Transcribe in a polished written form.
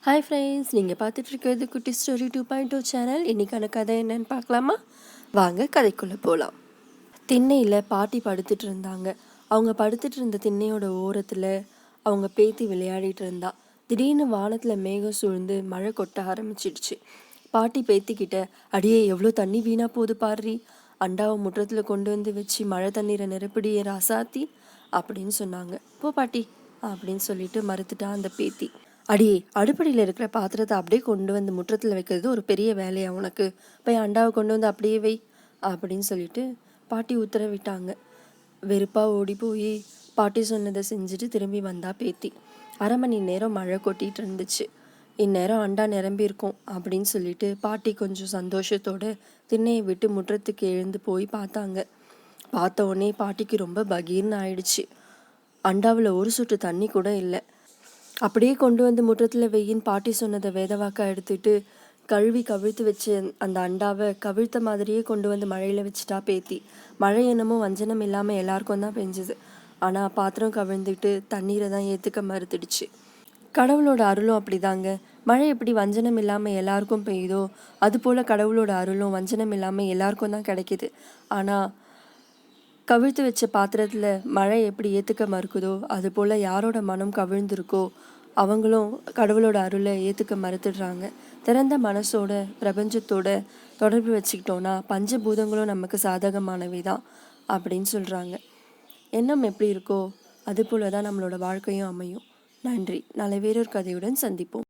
Hi friends, நீங்கள் பார்த்துட்டு இருக்கிறது குட்டி ஸ்டோரி 2.2 சேனல். இன்றைக்கான கதை என்னன்னு பார்க்கலாமா? வாங்க கதைக்குள்ளே போகலாம். திண்ணையில் பாட்டி படுத்துட்டு இருந்தாங்க. அவங்க படுத்துட்டு இருந்த திண்ணையோட ஓரத்தில் அவங்க பேத்தி விளையாடிட்டு இருந்தா. திடீர்னு வானத்தில் மேகம் சூழ்ந்து மழை கொட்ட ஆரம்பிச்சிடுச்சு. பாட்டி பேத்திக்கிட்ட, அடியே எவ்வளோ தண்ணி வீணாக போகுது பாடுறி, அண்டாவை முற்றத்தில் கொண்டு வந்து வச்சு மழை தண்ணீரை நிரப்பிடியே ராசாத்தி அப்படின்னு சொன்னாங்க. போ பாட்டி அப்படின்னு சொல்லிட்டு மறுத்துட்டா அந்த பேத்தி. அடியே, அடுப்படியில் இருக்கிற பாத்திரத்தை அப்படியே கொண்டு வந்து முற்றத்தில் வைக்கிறது ஒரு பெரிய வேலையா உனக்கு? போய் அண்டாவை கொண்டு வந்து அப்படியே வை அப்படின்னு சொல்லிட்டு பாட்டி உத்தரவிட்டாங்க. வெறுப்பாக ஓடி போய் பாட்டி சொன்னதை செஞ்சுட்டு திரும்பி வந்தா பேத்தி. 1/2 மணி நேரம் மழை கொட்டிகிட்டு இருந்துச்சு. இந்நேரம் அண்டா நிரம்பியிருக்கும் அப்படின்னு சொல்லிட்டு பாட்டி கொஞ்சம் சந்தோஷத்தோட திண்ணையை விட்டு முற்றத்துக்கு எழுந்து போய் பார்த்தாங்க. பார்த்த உடனே பாட்டிக்கு ரொம்ப பகீர்னு ஆயிடுச்சு. அண்டாவில் ஒரு சொட்டு தண்ணி கூட இல்லை. அப்படியே கொண்டு வந்து முற்றத்தில் வெயின்னு பாட்டி சொன்னதை வேதவாக்கா எடுத்துட்டு கழுவி கவிழ்த்து வச்சு அந்த அண்டாவை கவிழ்த்த மாதிரியே கொண்டு வந்து மழையில் வச்சுட்டா பேத்தி. மழை என்னமோ வஞ்சனம் இல்லாமல் எல்லாருக்கும் தான் பெஞ்சுது. ஆனால் பாத்திரம் கவிழ்ந்துட்டு தண்ணீரை தான் ஏற்றுக்க மறுத்துடுச்சு. கடவுளோட அருளும் அப்படிதாங்க. மழை எப்படி வஞ்சனம் இல்லாமல் எல்லாருக்கும் பெய்யுதோ அதுபோல் கடவுளோட அருளும் வஞ்சனம் இல்லாமல் எல்லாருக்கும் தான் கிடைக்கிது. ஆனால் கவிழ்த்து வச்ச பாத்திரத்தில் மழை எப்படி ஏற்றுக்க மறுக்குதோ அதுபோல் யாரோட மனம் கவிழ்ந்துருக்கோ அவங்களும் கடவுளோட அருளை ஏற்றுக்க மறுத்துடுறாங்க. திறந்த மனசோட பிரபஞ்சத்தோட தொடர்பு வச்சுக்கிட்டோன்னா பஞ்சபூதங்களும் நமக்கு சாதகமானவை தான் அப்படின்னு சொல்கிறாங்க. எண்ணம் எப்படி இருக்கோ அதுபோல தான் நம்மளோட வாழ்க்கையும் அமையும். நன்றி. நாளை வேறொரு கதையுடன் சந்திப்போம்.